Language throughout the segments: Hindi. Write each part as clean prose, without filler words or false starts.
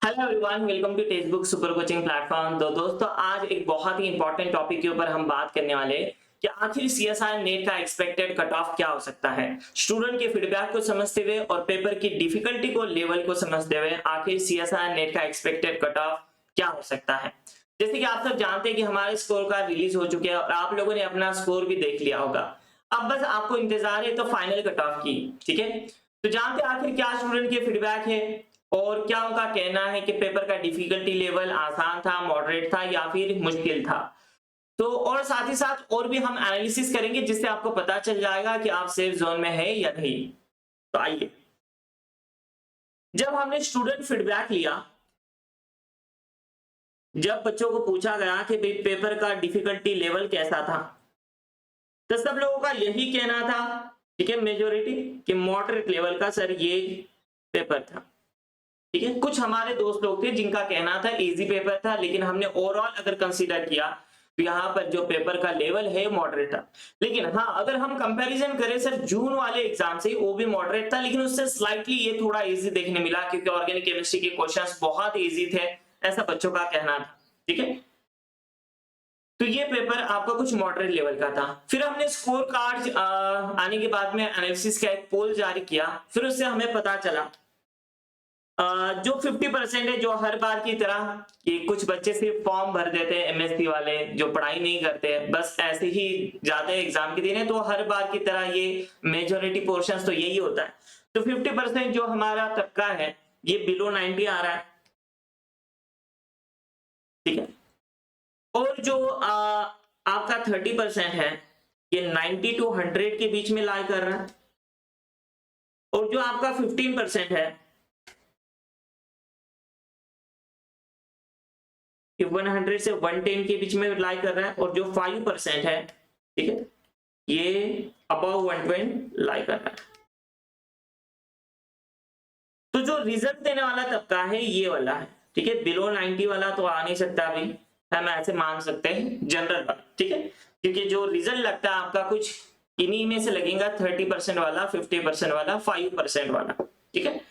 Hello everyone, welcome to text book super coaching platform. तो दोस्तों, आज एक बहुत ही इंपॉर्टेंट टॉपिक के ऊपर हम बात करने वाले हैं कि आखिर सीएसआई नेट का एक्सपेक्टेड कट ऑफ क्या हो सकता है। स्टूडेंट के फीडबैक को समझते हुए और पेपर की डिफिकल्टी को लेवल को समझते हुए आखिर सीएसआई नेट का एक्सपेक्टेड कट ऑफ क्या हो सकता है। जैसे कि आप सब जानते हैं कि हमारे स्कोर कार्ड रिलीज हो चुके हैं और आप लोगों ने अपना स्कोर भी देख लिया होगा। अब बस आपको इंतजार है तो फाइनल कट ऑफ की। ठीक है, तो जानते हैं आखिर क्या स्टूडेंट के फीडबैक है और क्या उनका कहना है कि पेपर का डिफिकल्टी लेवल आसान था, मॉडरेट था या फिर मुश्किल था। तो और साथ ही साथ और भी हम एनालिसिस करेंगे जिससे आपको पता चल जाएगा कि आप सेफ जोन में है या नहीं। तो आइए, जब हमने स्टूडेंट फीडबैक लिया, जब बच्चों को पूछा गया कि भाई पेपर का डिफिकल्टी लेवल कैसा था, तो सब लोगों का यही कहना था, ठीक है, मेजोरिटी, कि मॉडरेट लेवल का सर ये पेपर था। ठीक है, कुछ हमारे दोस्त लोग थे जिनका कहना था इजी पेपर था, लेकिन हमने ओवरऑल अगर कंसीडर किया तो यहाँ पर जो पेपर का लेवल है मॉडरेट था। लेकिन हाँ, अगर हम कंपैरिजन करें सर जून वाले एग्जाम से, वो भी मॉडरेट था, लेकिन उससे स्लाइटली ये थोड़ा इजी देखने मिला क्योंकि ऑर्गेनिक केमिस्ट्री के क्वेश्चंस बहुत इजी थे, ऐसा बच्चों का कहना था। ठीक है, तो ये पेपर आपका कुछ मॉडरेट लेवल का था। फिर हमने स्कोर कार्ड आने के बाद में एनालिसिस का एक पोल जारी किया, फिर उससे हमें पता चला जो 50% है, जो हर बार की तरह कि कुछ बच्चे सिर्फ फॉर्म भर देते हैं, एमएससी वाले जो पढ़ाई नहीं करते, बस ऐसे ही जाते हैं एग्जाम के दिन, तो हर बार की तरह ये मेजोरिटी पोर्शन तो यही होता है। तो 50% जो हमारा तबका है ये बिलो 90 आ रहा है। ठीक है, और जो आपका 30% है ये 90 टू 100 के बीच में लाई कर रहा है, और जो आपका 15% है ये 100 से 110 के बीच में लाई कर रहा है, और जो 5% है, ठीक है, ये अबव 120 लाई कर रहा है। तो जो रिजल्ट देने वाला तबका है ये वाला है। ठीक है, बिलो 90 वाला तो आ नहीं सकता अभी, हम ऐसे मान सकते हैं जनरल वाला। ठीक है, क्योंकि जो रिजल्ट लगता है आपका कुछ इन्हीं में से लगेगा, 30% वाला, 50% वाला, 5% वाला। ठीक है,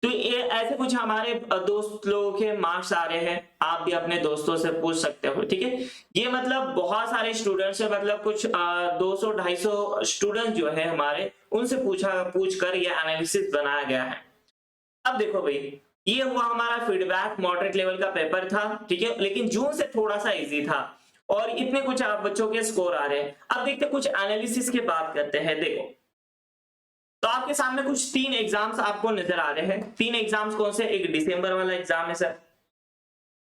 तो ये ऐसे कुछ हमारे दोस्त लोगों के मार्क्स आ रहे हैं, आप भी अपने दोस्तों से पूछ सकते हो। ठीक है, ये मतलब बहुत सारे स्टूडेंट्स है, मतलब कुछ 200-250 स्टूडेंट जो है हमारे, उनसे पूछ कर ये एनालिसिस बनाया गया है। अब देखो भाई, ये हुआ हमारा फीडबैक, मॉडरेट लेवल का पेपर था। ठीक है, लेकिन जून से थोड़ा सा इजी था और इतने कुछ आप बच्चों के स्कोर आ रहे हैं। अब देखते कुछ एनालिसिस की बात करते हैं। देखो, तो आपके सामने कुछ 3 एग्जाम्स आपको नजर आ रहे हैं। 3 एग्जाम्स कौन से? एक दिसंबर वाला एग्जाम है सर,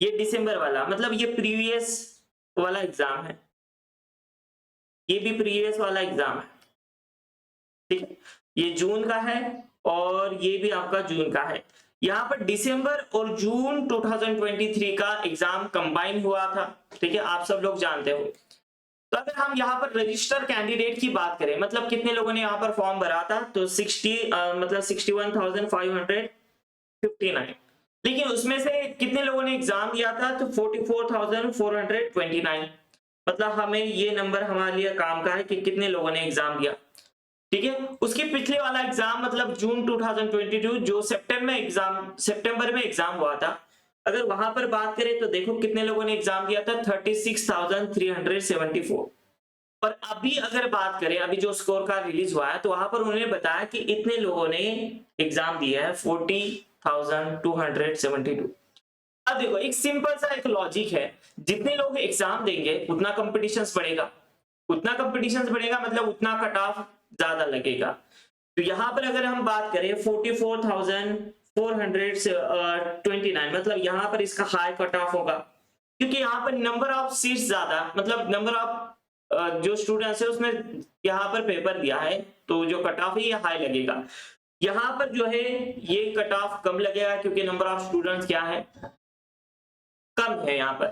ये दिसंबर वाला, मतलब ये प्रीवियस वाला एग्जाम है, ये भी प्रीवियस वाला एग्जाम है। ठीक है, ये जून का है और ये भी आपका जून का है। यहाँ पर दिसंबर और जून 2023 का एग्जाम कंबाइन हुआ था। ठीक है, आप सब लोग जानते हो। तो अगर हम यहाँ पर रजिस्टर कैंडिडेट की बात करें, मतलब कितने लोगों ने यहाँ पर फॉर्म भरा था, तो 61,559, लेकिन उसमें से कितने लोगों ने एग्जाम दिया था, तो 44,429। मतलब हमें ये नंबर हमारे लिए काम का है कि कितने लोगों ने एग्जाम दिया। ठीक है, उसके पिछले वाला एग्जाम मतलब जून 2022 जो सितंबर में एग्जाम हुआ था, अगर वहां पर बात करें तो देखो कितने लोगों ने एग्जाम दिया था, 36,374। और अभी अगर बात करें, अभी जो स्कोर कार्ड रिलीज हुआ है, तो वहां पर उन्होंने बताया कि इतने लोगों ने एग्जाम दिया है, 40,272। अब देखो, एक सिंपल सा एक लॉजिक है, जितने लोग एग्जाम देंगे उतना कंपटीशन बढ़ेगा, उतना कंपटीशन बढ़ेगा, मतलब उतना कट ऑफ ज्यादा लगेगा। तो यहाँ पर अगर हम बात करें 44,429, मतलब यहाँ पर इसका हाई कट ऑफ होगा, क्योंकि यहाँ पर नंबर ऑफ सीट्स ज्यादा, मतलब नंबर ऑफ जो स्टूडेंट्स है उसने यहाँ पर पेपर दिया है, तो जो कट ऑफ है ये हाई लगेगा। यहाँ पर जो है ये कट ऑफ कम लगेगा क्योंकि नंबर ऑफ स्टूडेंट्स क्या है, कम है यहाँ पर।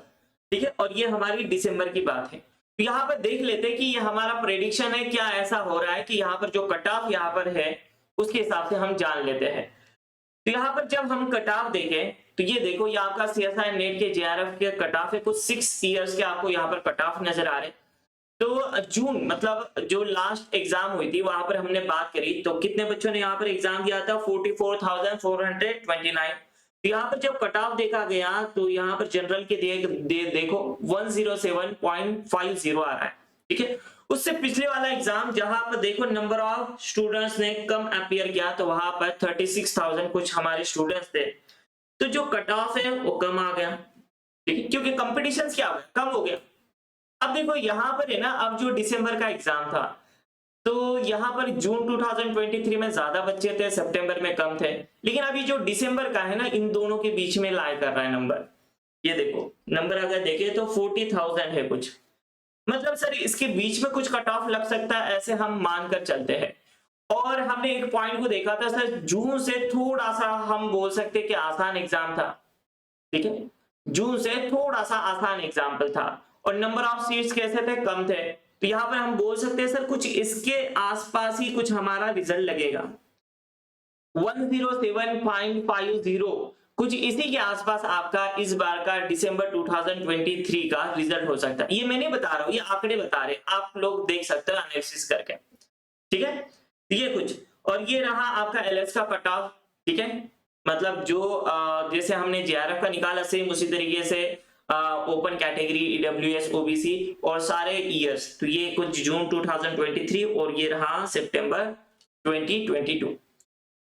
ठीक है, और ये हमारी दिसंबर की बात है। तो यहाँ पर देख लेते हैं कि ये हमारा प्रेडिक्शन है, क्या ऐसा हो रहा है कि यहाँ पर जो कट ऑफ यहाँ पर है उसके हिसाब से हम जान लेते हैं। तो यहाँ पर जब हम कट ऑफ देखें तो ये देखो, ये आपका सीएसआई नेट के जेआरएफ के कट ऑफ है, कुछ 6 इयर्स के आपको यहाँ पर कट ऑफ नजर आ रहे हैं। तो जून मतलब जो लास्ट एग्जाम हुई थी वहां पर हमने बात करी, तो कितने बच्चों ने यहाँ पर एग्जाम दिया था, 44,429। तो यहाँ पर जब कट ऑफ देखा गया तो यहाँ पर जनरल के देखो 107.50 आ रहा है, ठीक है। उससे पिछले वाला एग्जाम जहां पर देखो नंबर ऑफ स्टूडेंट्स ने कम अपीयर किया तो वहां पर 36,000 कुछ हमारे स्टूडेंट्स थे, तो जो कट ऑफ है वो कम आ गया, ठीक है, क्योंकि कंपटीशन क्या हो गया, कम हो गया। अब देखो यहाँ पर है ना, अब जो दिसंबर का एग्जाम था तो यहाँ पर जून 2023 में ज्यादा बच्चे थे, सितंबर में कम थे, लेकिन अभी जो दिसंबर का है ना, इन दोनों के बीच में लाई कर रहा है नंबर। ये देखो नंबर अगर देखें तो 40,000 है कुछ, मतलब सर इसके बीच में कुछ कट ऑफ लग सकता है, ऐसे हम मानकर चलते हैं। और हमने एक पॉइंट को देखा था सर, जून से थोड़ा सा हम बोल सकते कि आसान एग्जाम था, ठीक है, जून से थोड़ा सा आसान एग्जाम्पल था, और नंबर ऑफ सीट्स कैसे थे, कम थे, तो यहाँ पर हम बोल सकते हैं सर कुछ इसके आसपास ही कुछ हमारा रिजल्ट लगेगा, 107.50 कुछ इसी के आसपास आपका इस बार का दिसंबर 2023 का रिजल्ट हो सकता है। ये मैं नहीं बता रहा हूँ, ये आंकड़े बता रहे, आप लोग देख सकते हो एनालिसिस करके, ठीक है। ये कुछ, और ये रहा आपका एलएस का कट ऑफ, ठीक है, मतलब जो जैसे हमने जेआरएफ का निकाला सेम उसी तरीके से ओपन कैटेगरी, ईडब्ल्यूएस, ओबीसी और सारे ईयर्स, तो ये कुछ जून 2023 और ये रहा सितंबर 2022।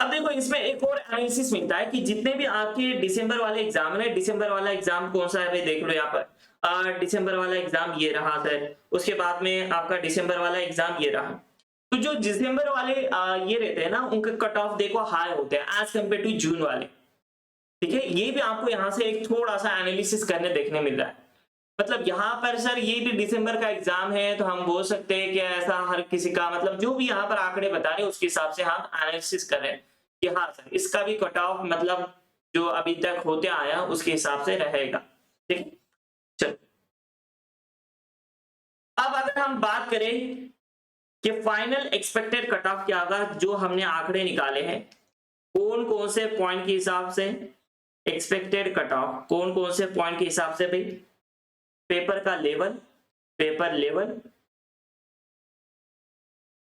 अब देखो इसमें एक और एनालिसिस मिलता है कि जितने भी आपके दिसंबर वाले एग्जाम है, दिसंबर वाला एग्जाम कौन सा है भाई, देख लो यहाँ पर दिसंबर वाला एग्जाम ये रहा सर, उसके बाद में आपका दिसंबर वाला एग्जाम ये रहा, तो जो दिसंबर वाले ये रहते हैं ना, उनके कट ऑफ देखो हाई होते हैं एज कम्पेयर टू जून वाले, ठीक है। ये भी आपको यहाँ से एक थोड़ा सा एनालिसिस करने देखने मिल रहा है, मतलब यहाँ पर सर ये भी दिसंबर का एग्जाम है, तो हम बोल सकते हैं कि ऐसा हर किसी का, मतलब जो भी यहाँ पर आंकड़े बता रहे हैं उसके हिसाब से हम एनालिसिस कर रहे हैं कि हाँ सर इसका भी कट ऑफ मतलब जो अभी तक होते आया उसके हिसाब से रहेगा, ठीक है। चलो अब अगर हम बात करें कि फाइनल एक्सपेक्टेड कट ऑफ क्या होगा, जो हमने आंकड़े निकाले हैं कौन कौन से पॉइंट के हिसाब से, एक्सपेक्टेड कट ऑफ कौन कौन से पॉइंट के हिसाब से भाई, पेपर का level, paper level,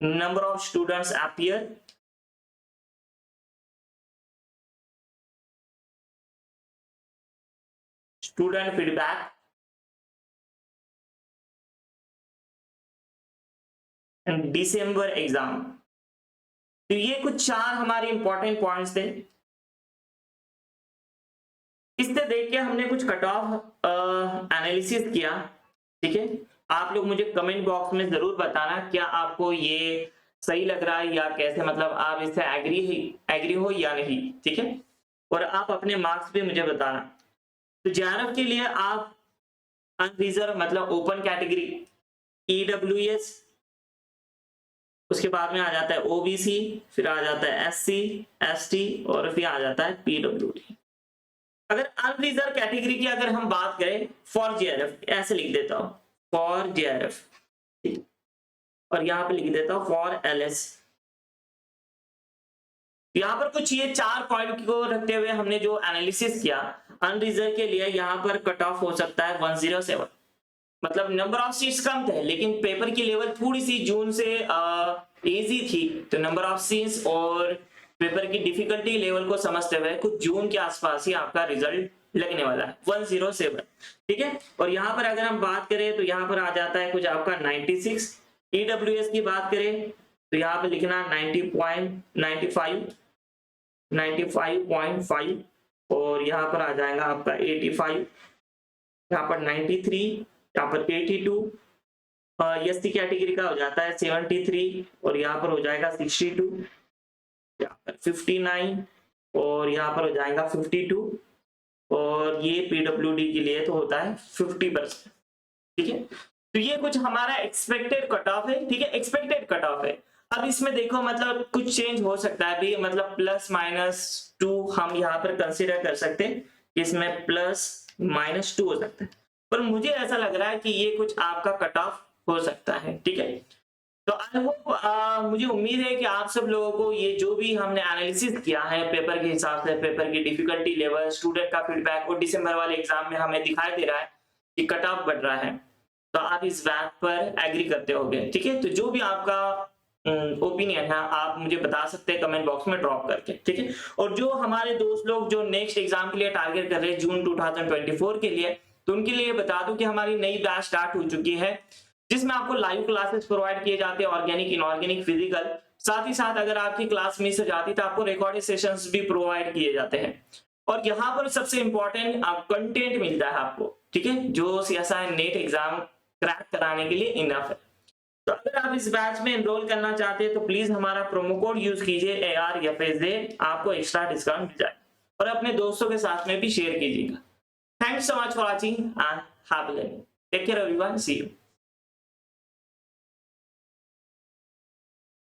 number of students appear, student feedback and December exam. तो ये कुछ चार हमारे इंपॉर्टेंट पॉइंट्स थे, इससे देख के हमने कुछ कट ऑफ एनालिसिस किया, ठीक है। आप लोग मुझे कमेंट बॉक्स में जरूर बताना क्या आपको ये सही लग रहा है या कैसे, मतलब आप इससे एग्री हो या नहीं, ठीक है, और आप अपने मार्क्स भी मुझे बताना। तो जेआरएफ के लिए आप अनरिजर्व मतलब ओपन कैटेगरी, ईडब्ल्यूएस, उसके बाद में आ जाता है ओबीसी, फिर आ जाता है एससी, एसटी और फिर आ जाता है पीडब्ल्यूडी। अगर अनरिजर्व कैटेगरी की अगर हम बात करें, फॉर जेआरएफ ऐसे लिख देता हूं, फॉर जेआरएफ, और यहां पे लिख देता हूं फॉर एलएस। यहां पर कुछ ये चार पॉइंट को रखते हुए हमने जो एनालिसिस किया, अनरिजर्व के लिए यहां पर कट ऑफ हो सकता है 107, मतलब नंबर ऑफ सीट्स कम थे लेकिन पेपर की लेवल थोड़ी सी जून से इजी थी, तो नंबर ऑफ सीट्स और पेपर की डिफिकल्टी लेवल को समझते हुए कुछ जून के आसपास ही आपका रिजल्ट लगने वाला है 107, ठीक है। और यहाँ पर अगर हम बात करें तो यहाँ पर आ जाता है कुछ आपका 96, ईडब्ल्यूएस की बात करें तो यहाँ पर लिखना 95.5 और यहाँ पर आ जाएगा आपका 85, यहाँ पर 93, यहाँ पर 82, एससी कैटेगरी का हो जाता है 73 और यहाँ पर हो जाएगा 62, यहाँ पर 59 और यहाँ पर हो जाएगा 52 और ये पीडब्ल्यूडी के लिए तो होता है 50%, ठीक है। तो ये कुछ हमारा एक्सपेक्टेड कट ऑफ है, ठीक है, एक्सपेक्टेड कट ऑफ है। अब इसमें देखो मतलब कुछ चेंज हो सकता है भी, मतलब +-2 हम यहाँ पर कंसीडर कर सकते हैं, इसमें +-2 हो सकता है, पर मुझे ऐसा लग रहा है कि ये कुछ आपका कट ऑफ हो सकता है, ठीक है। तो आई होप मुझे उम्मीद है कि आप सब लोगों को ये जो भी हमने एनालिसिस किया है पेपर के हिसाब से, पेपर की डिफिकल्टी लेवल, स्टूडेंट का फीडबैक और दिसंबर वाले एग्जाम में हमें दिखाई दे रहा है कि कट ऑफ बढ़ रहा है, तो आप इस बात पर एग्री करते होंगे, ठीक है। तो जो भी आपका ओपिनियन है आप मुझे बता सकते हैं कमेंट बॉक्स में ड्रॉप करके, ठीक है। और जो हमारे दोस्त लोग जो नेक्स्ट एग्जाम के लिए टारगेट कर रहे हैं जून 2024 के लिए, तो उनके लिए बता दूं कि हमारी नई बैच स्टार्ट हो चुकी है, जिसमें आपको लाइव क्लासेस प्रोवाइड किए जाते हैं, ऑर्गेनिक, इनऑर्गेनिक, फिजिकल। साथ ही साथ अगर आपकी क्लास मिस हो जाती तो आपको रिकॉर्डेड सेशंस भी प्रोवाइड किए जाते हैं। और यहाँ पर सबसे इंपॉर्टेंट कंटेंट मिलता है आपको, ठीक है, जो सीएसआई नेट एग्जाम क्रैक कराने के लिए इनफ है। तो अगर आप इस बैच में एनरोल करना चाहते हैं तो प्लीज हमारा प्रोमो कोड यूज कीजिए ARFSA, आपको एक्स्ट्रा डिस्काउंट मिल जाए, और अपने दोस्तों के साथ में भी शेयर कीजिएगा। Thanks so much for watching and have a good day. Take care everyone, see you.